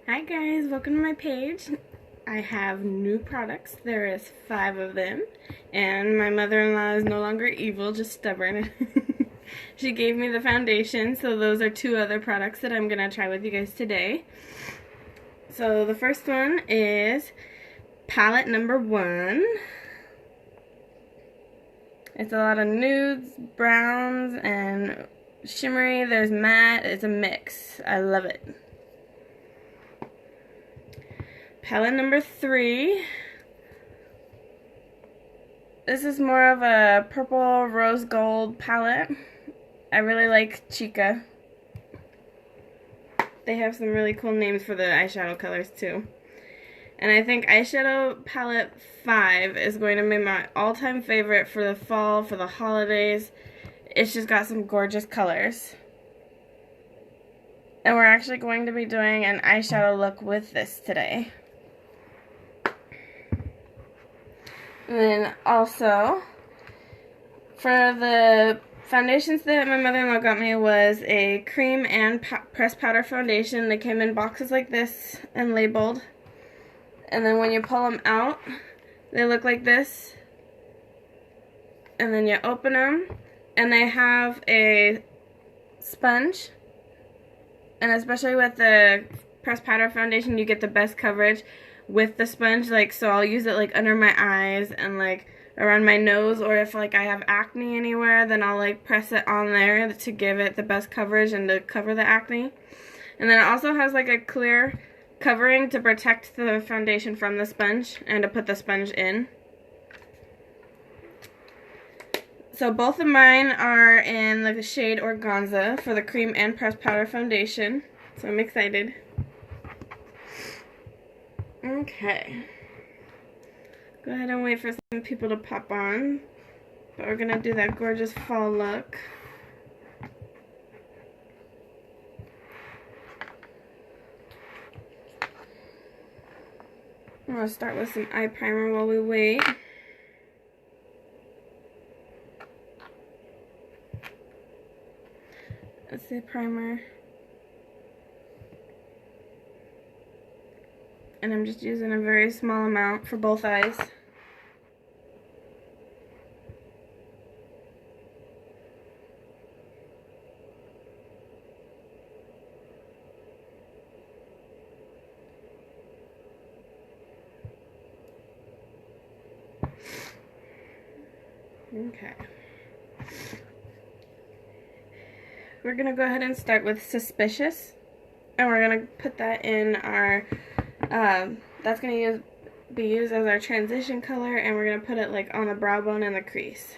Hi guys, welcome to my page. I have new products. There is 5 of them. And my mother-in-law is no longer evil, just stubborn. She gave me the foundation, so those are 2 other products that I'm going to try with you guys today. So the first one is palette number 1. It's a lot of nudes, browns, and shimmery. There's matte. It's a mix. I love it. Palette number 3. This is more of a purple rose gold palette. I really like Chica. They have some really cool names for the eyeshadow colors too. And I think eyeshadow palette 5 is going to be my all-time favorite for the fall, for the holidays. It's just got some gorgeous colors. And we're actually going to be doing an eyeshadow look with this today. And then also, for the foundations that my mother-in-law got me was a cream and pressed powder foundation. They came in boxes like this and labeled. And then when you pull them out, they look like this. And then you open them, and they have a sponge. And especially with the pressed powder foundation, you get the best coverage with the sponge. Like, so I'll use it like under my eyes and like around my nose, or if like I have acne anywhere, then I'll like press it on there to give it the best coverage and to cover the acne. And then it also has like a clear covering to protect the foundation from the sponge and to put the sponge in. So both of mine are in the shade Organza for the cream and pressed powder foundation. So I'm excited. Okay. Go ahead and wait for some people to pop on. But we're going to do that gorgeous fall look. I'm going to start with some eye primer while we wait. That's the primer. And I'm just using a very small amount for both eyes. Okay. We're going to go ahead and start with Suspicious. And we're going to put that in our, that's going to be used as our transition color, and we're going to put it like on the brow bone and the crease.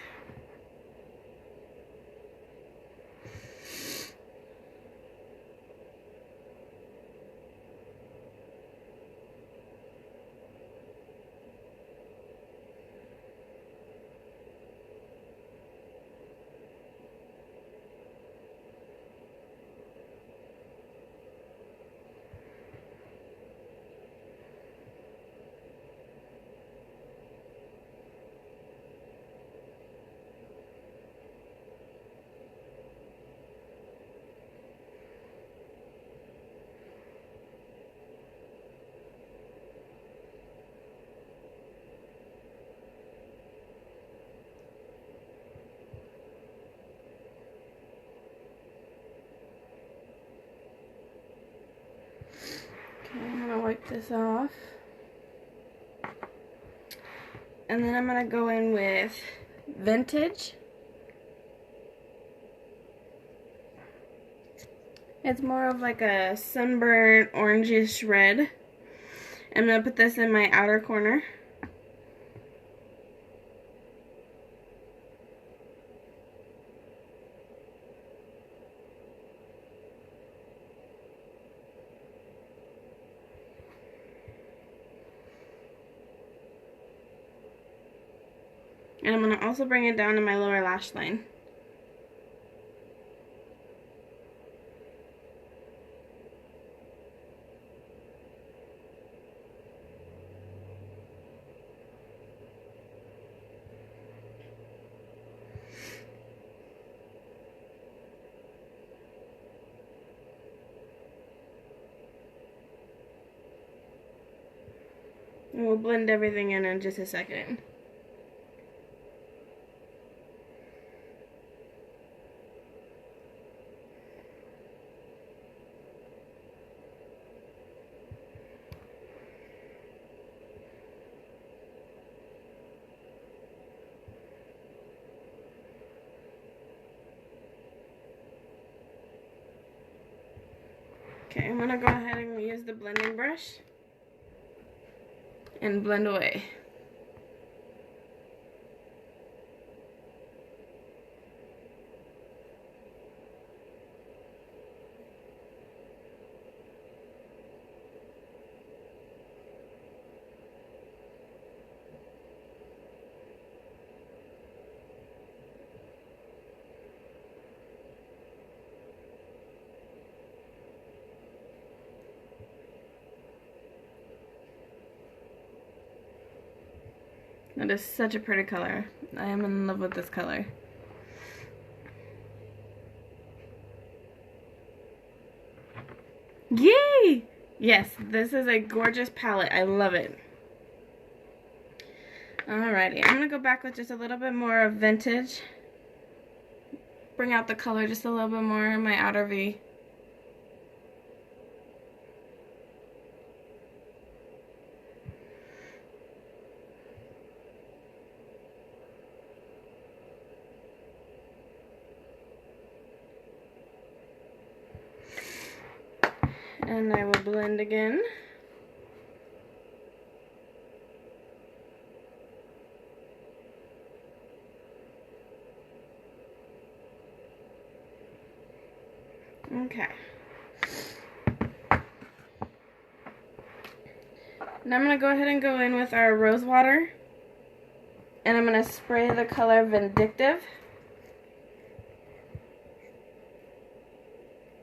Okay, I'm going to wipe this off. And then I'm going to go in with Vintage. It's more of like a sunburnt orangish red. I'm going to put this in my outer corner. And I'm going to also bring it down to my lower lash line. And we'll blend everything in just a second. Okay, I'm gonna go ahead and use the blending brush and blend away. That is such a pretty color. I am in love with this color. Yay! Yes, this is a gorgeous palette. I love it. Alrighty, I'm gonna go back with just a little bit more of Vintage. Bring out the color just a little bit more in my outer V. And I will blend again. Okay. Now I'm going to go ahead and go in with our rose water. And I'm going to spray the color Vindictive.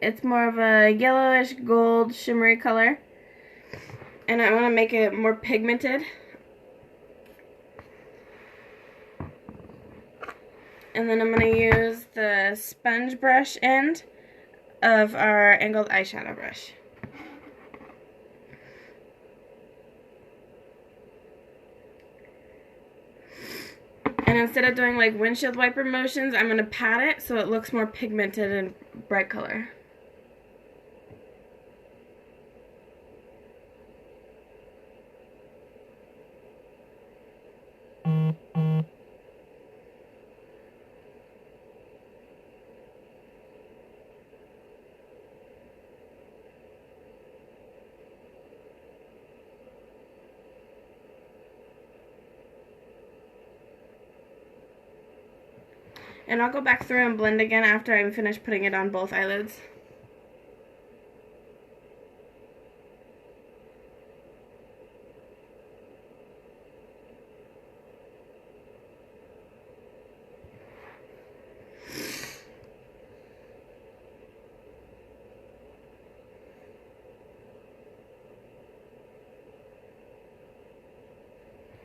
It's more of a yellowish gold shimmery color. And I want to make it more pigmented. And then I'm going to use the sponge brush end of our angled eyeshadow brush. And instead of doing like windshield wiper motions, I'm going to pat it so it looks more pigmented and bright color. And I'll go back through and blend again after I'm finished putting it on both eyelids.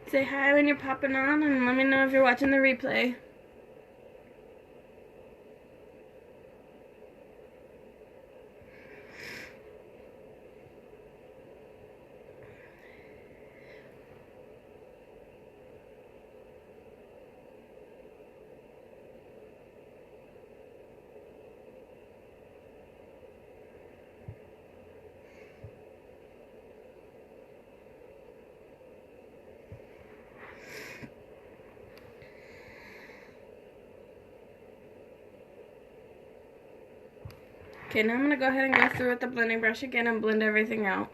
Say hi when you're popping on and let me know if you're watching the replay. Okay, now I'm going to go ahead and go through with the blending brush again and blend everything out.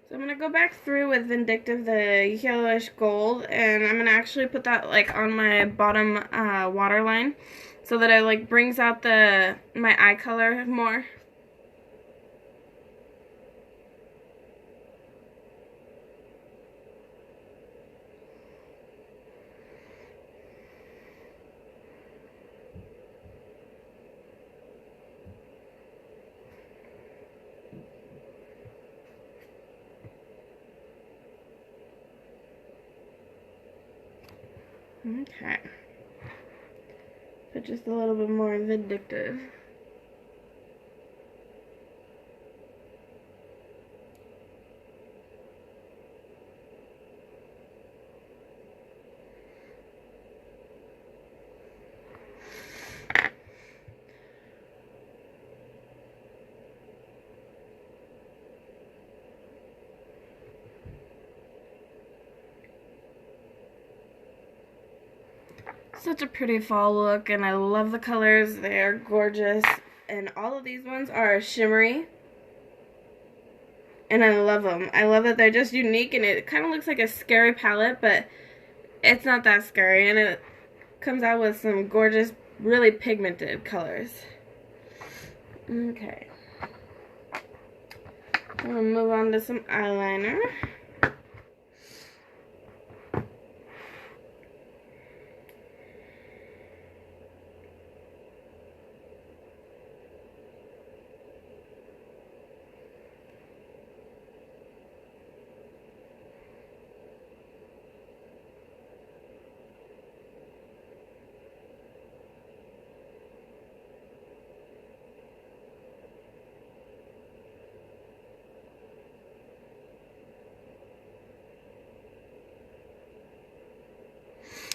So I'm going to go back through with Vindictive, the yellowish gold, and I'm going to actually put that like on my bottom waterline so that it like brings out my eye color more. Okay. But just a little bit more vindictive. Such a pretty fall look, and I love the colors. They are gorgeous, and all of these ones are shimmery, and I love them. I love that they're just unique, and it kind of looks like a scary palette, but it's not that scary, and it comes out with some gorgeous, really pigmented colors. Okay. I'm going to move on to some eyeliner.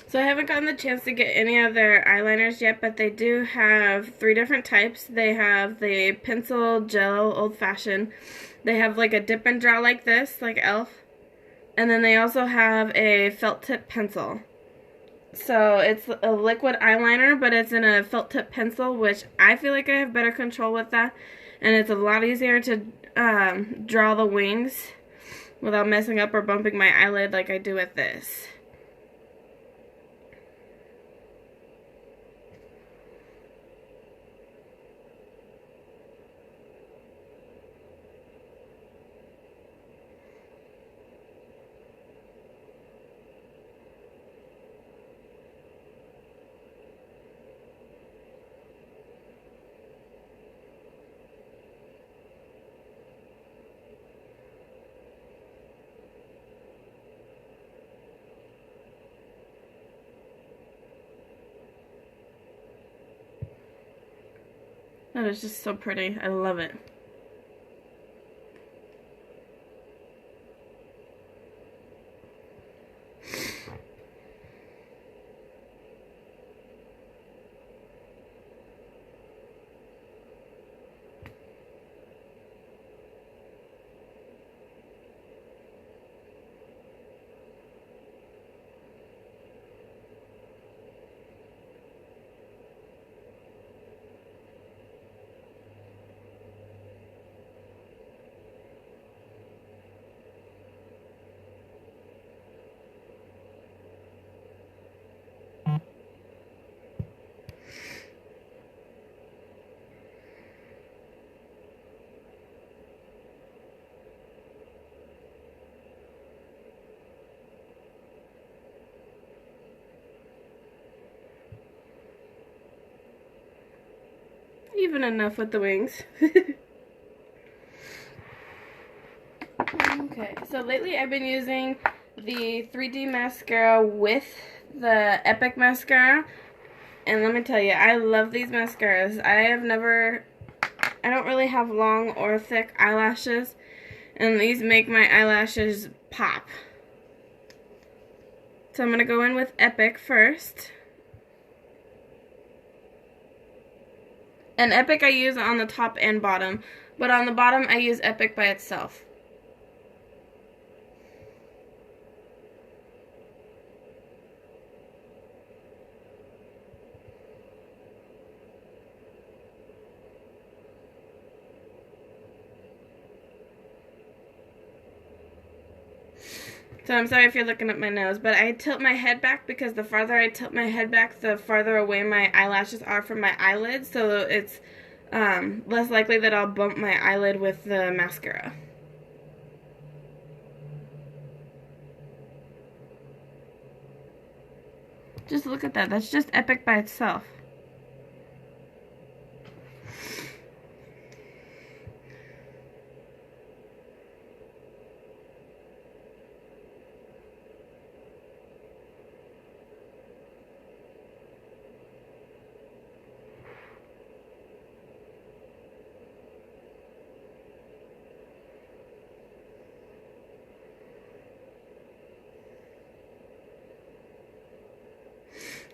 So I haven't gotten the chance to get any of their eyeliners yet, but they do have 3 different types. They have the pencil, gel, old-fashioned. They have like a dip and draw like this, like e.l.f. And then they also have a felt tip pencil. So it's a liquid eyeliner, but it's in a felt tip pencil, which I feel like I have better control with that. And it's a lot easier to draw the wings without messing up or bumping my eyelid like I do with this. That is just so pretty. I love it. Even enough with the wings. Okay, so lately I've been using the 3D mascara with the Epic mascara. And let me tell you, I love these mascaras. I don't really have long or thick eyelashes. And these make my eyelashes pop. So I'm going to go in with Epic first. And Epic I use on the top and bottom. But on the bottom I use Epic by itself. So I'm sorry if you're looking at my nose, but I tilt my head back because the farther I tilt my head back, the farther away my eyelashes are from my eyelids, so it's less likely that I'll bump my eyelid with the mascara. Just look at that. That's just Epic by itself.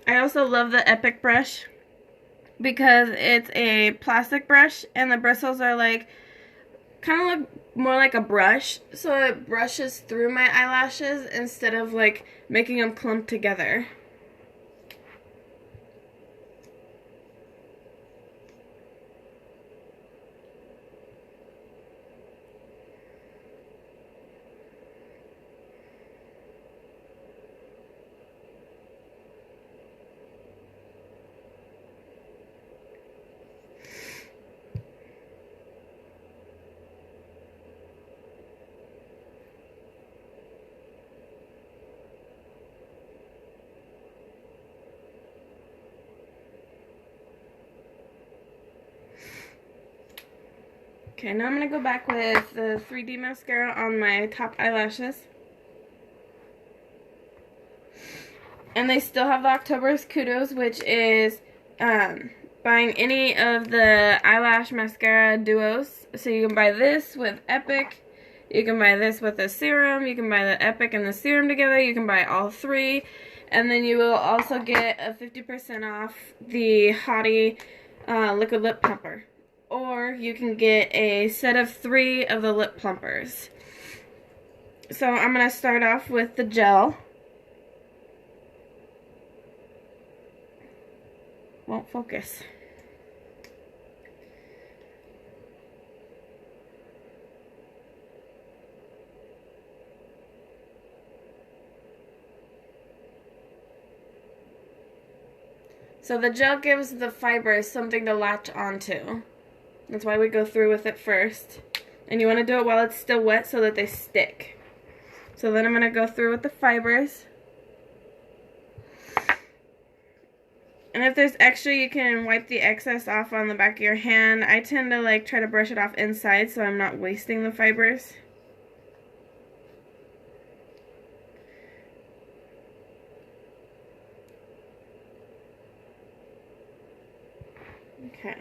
I also love the Epic brush because it's a plastic brush and the bristles are like kind of look more like a brush, so it brushes through my eyelashes instead of like making them clump together. Okay, now I'm going to go back with the 3D mascara on my top eyelashes. And they still have the October's Kudos, which is buying any of the eyelash mascara duos. So you can buy this with Epic, you can buy this with a serum, you can buy the Epic and the serum together, you can buy all three. And then you will also get a 50% off the Hottie Liquid Lip Plumper. Or you can get a set of 3 of the lip plumpers. So I'm going to start off with the gel. Won't focus. So the gel gives the fibers something to latch onto. That's why we go through with it first. And you want to do it while it's still wet so that they stick. So then I'm going to go through with the fibers. And if there's extra, you can wipe the excess off on the back of your hand. I tend to like try to brush it off inside so I'm not wasting the fibers. Okay.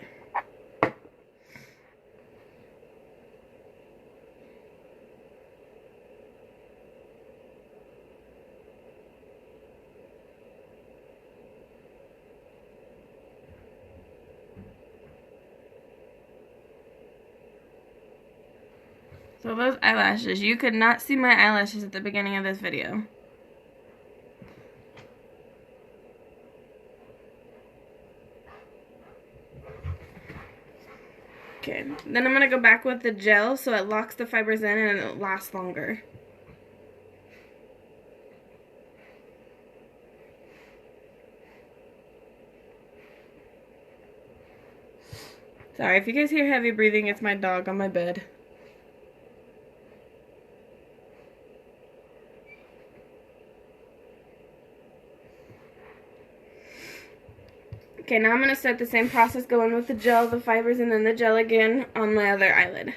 So those eyelashes, you could not see my eyelashes at the beginning of this video. Okay, then I'm going to go back with the gel so it locks the fibers in and it lasts longer. Sorry, if you guys hear heavy breathing, it's my dog on my bed. Okay, now I'm going to start the same process going with the gel, the fibers, and then the gel again on my other eyelid.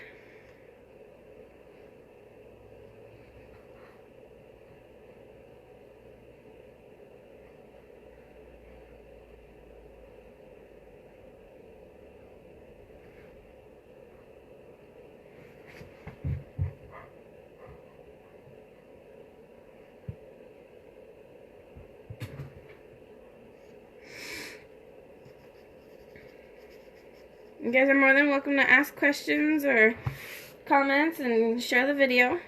You guys are more than welcome to ask questions or comments and share the video.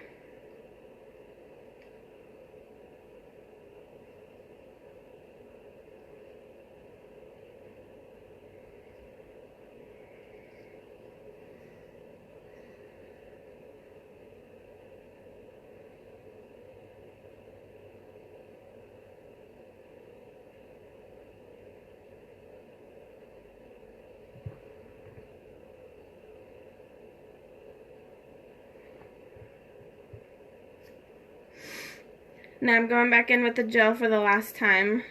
Now I'm going back in with the gel for the last time.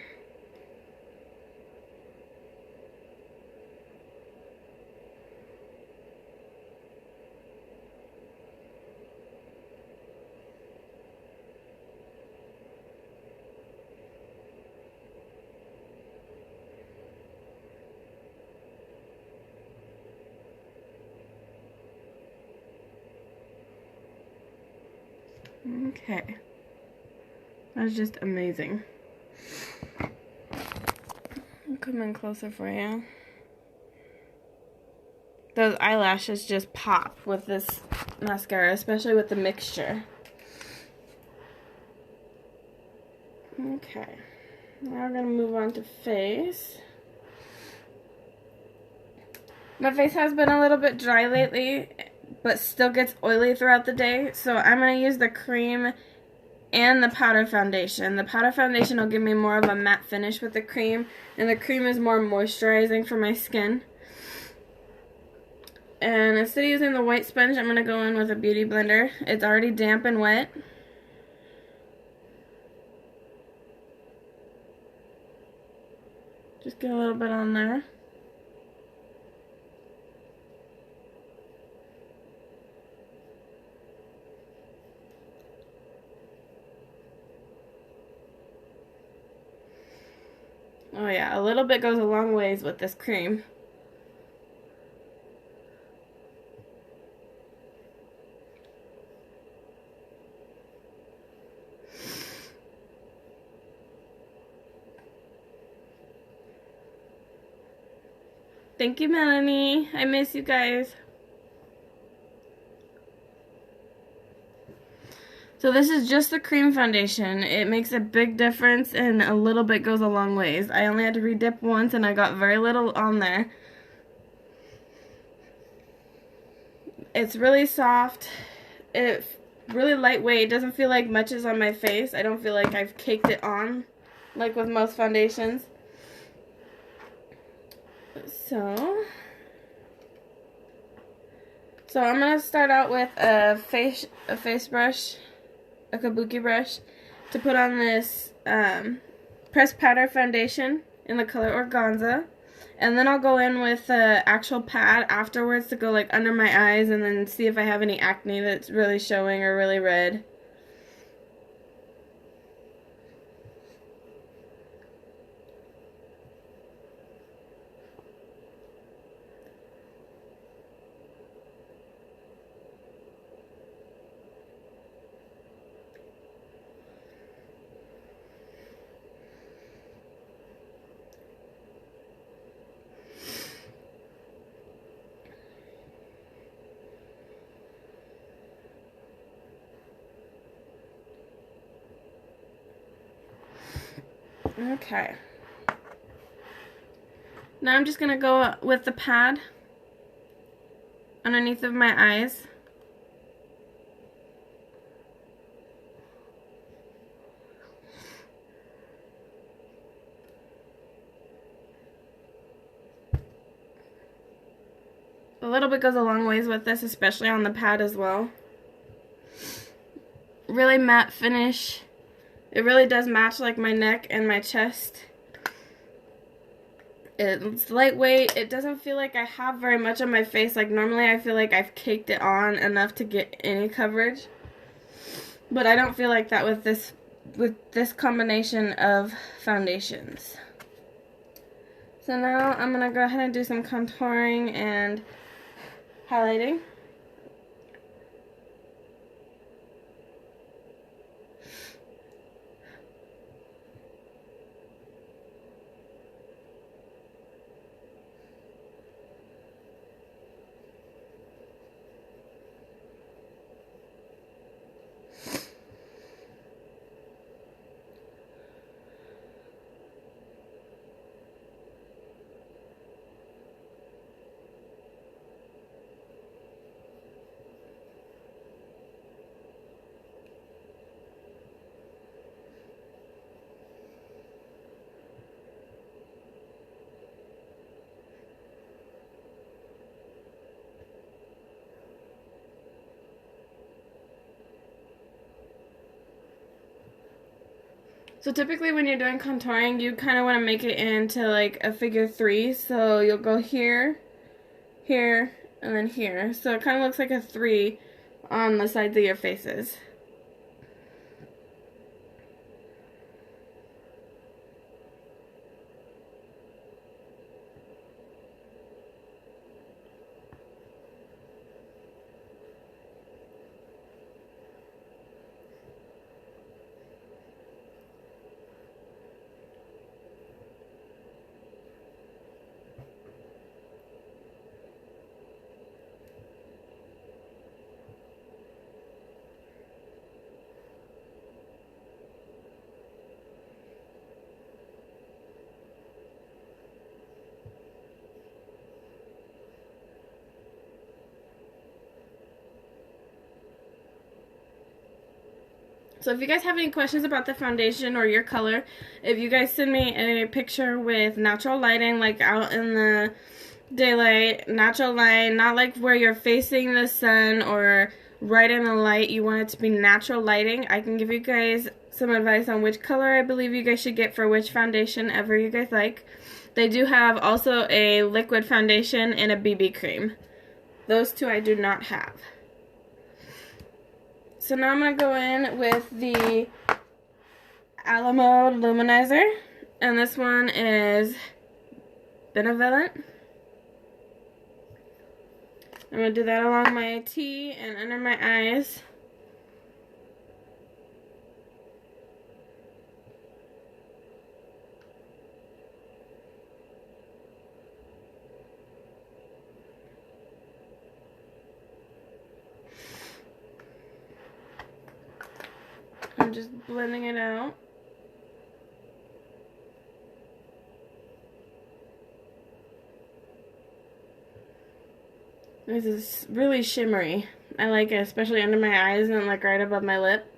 Okay. That was just amazing. come in closer for you. Those eyelashes just pop with this mascara, especially with the mixture. Okay, now we're gonna move on to face. My face has been a little bit dry lately, but still gets oily throughout the day, so I'm gonna use the cream and the powder foundation. The powder foundation will give me more of a matte finish with the cream, and the cream is more moisturizing for my skin. And instead of using the white sponge, I'm going to go in with a beauty blender. It's already damp and wet. Just get a little bit on there. Oh yeah, a little bit goes a long ways with this cream. Thank you, Melanie. I miss you guys. So this is just the cream foundation. It makes a big difference and a little bit goes a long ways. I only had to redip once and I got very little on there. It's really soft. It's really lightweight. It doesn't feel like much is on my face. I don't feel like I've caked it on like with most foundations. So I'm going to start out with a face brush, a kabuki brush, to put on this pressed powder foundation in the color Organza. And then I'll go in with the actual pad afterwards to go like under my eyes and then see if I have any acne that's really showing or really red. Okay. Now I'm just going to go with the pad underneath of my eyes. A little bit goes a long ways with this, especially on the pad as well. Really matte finish. It really does match like my neck and my chest. It's lightweight. It doesn't feel like I have very much on my face. Like normally I feel like I've caked it on enough to get any coverage. But I don't feel like that with this combination of foundations. So now I'm going to go ahead and do some contouring and highlighting. So typically when you're doing contouring, you kind of want to make it into like a figure 3. So you'll go here, here, and then here. So it kind of looks like a 3 on the sides of your faces. So if you guys have any questions about the foundation or your color, if you guys send me a picture with natural lighting, like out in the daylight, natural light, not like where you're facing the sun or right in the light, you want it to be natural lighting, I can give you guys some advice on which color I believe you guys should get for which foundation ever you guys like. They do have also a liquid foundation and a BB cream. Those two I do not have. So now I'm going to go in with the Alamo Luminizer, and this one is Benevolent. I'm going to do that along my T and under my eyes. I'm just blending it out. This is really shimmery. I like it, especially under my eyes and like right above my lip.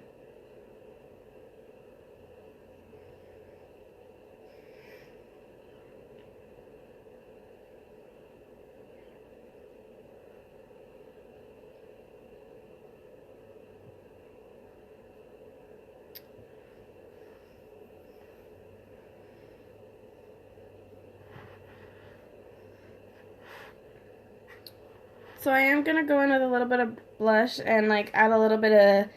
So I am going to go in with a little bit of blush and like add a little bit of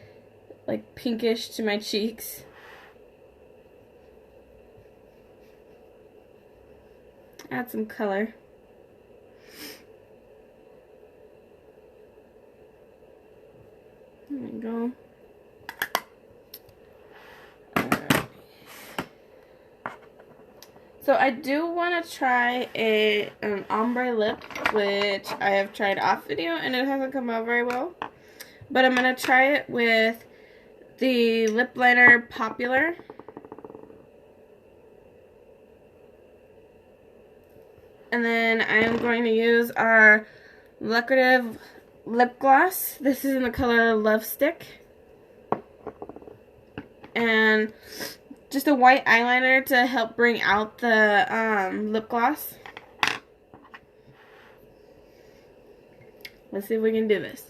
like pinkish to my cheeks. Add some color. There we go. So I do want to try an ombre lip, which I have tried off video and it hasn't come out very well. But I'm going to try it with the lip liner Popular. And then I am going to use our Lucrative lip gloss. This is in the color Love Stick. And just a white eyeliner to help bring out the lip gloss. Let's see if we can do this.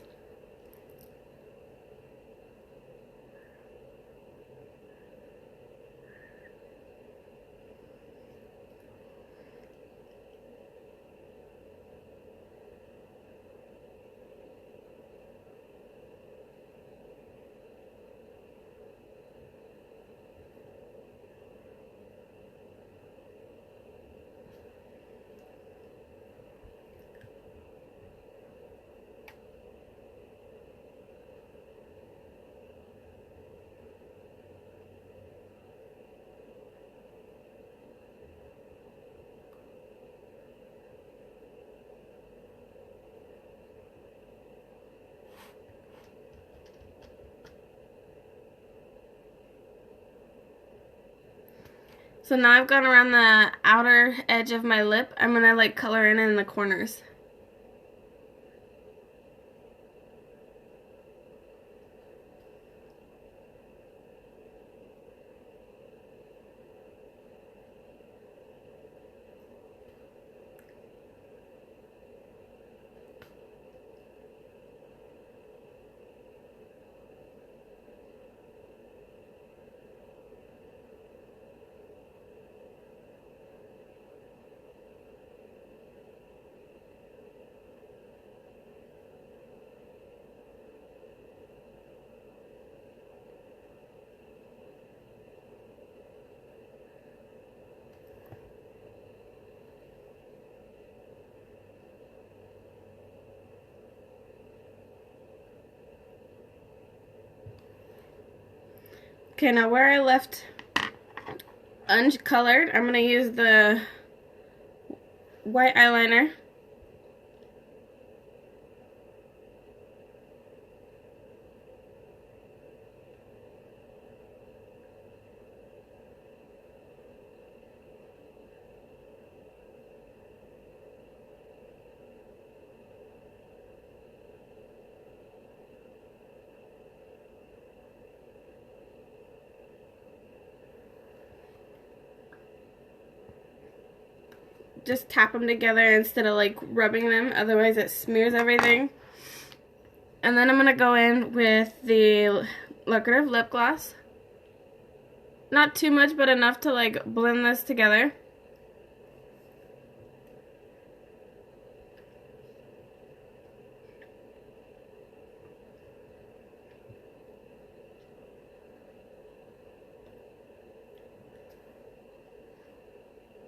So now I've gone around the outer edge of my lip. I'm going to like color in the corners. Okay, now where I left uncolored, I'm going to use the white eyeliner. just tap them together instead of like rubbing them, otherwise it smears everything. And then I'm going to go in with the Lucrative lip gloss. Not too much, but enough to like blend this together.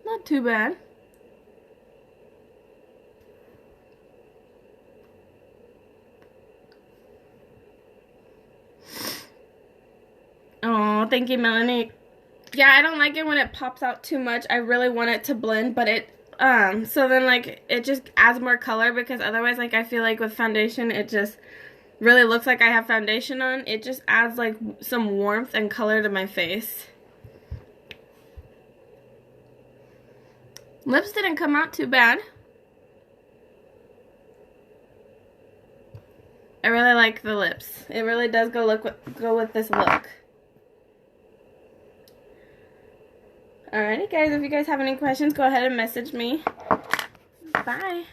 Not too bad. Oh, thank you, Melanie. Yeah, I don't like it when it pops out too much. I really want it to blend, but it, so then like it just adds more color, because otherwise like I feel like with foundation it just really looks like I have foundation on. It just adds like some warmth and color to my face. Lips didn't come out too bad. I really like the lips. It really does go with this look. Alrighty guys, if you guys have any questions, go ahead and message me. Bye.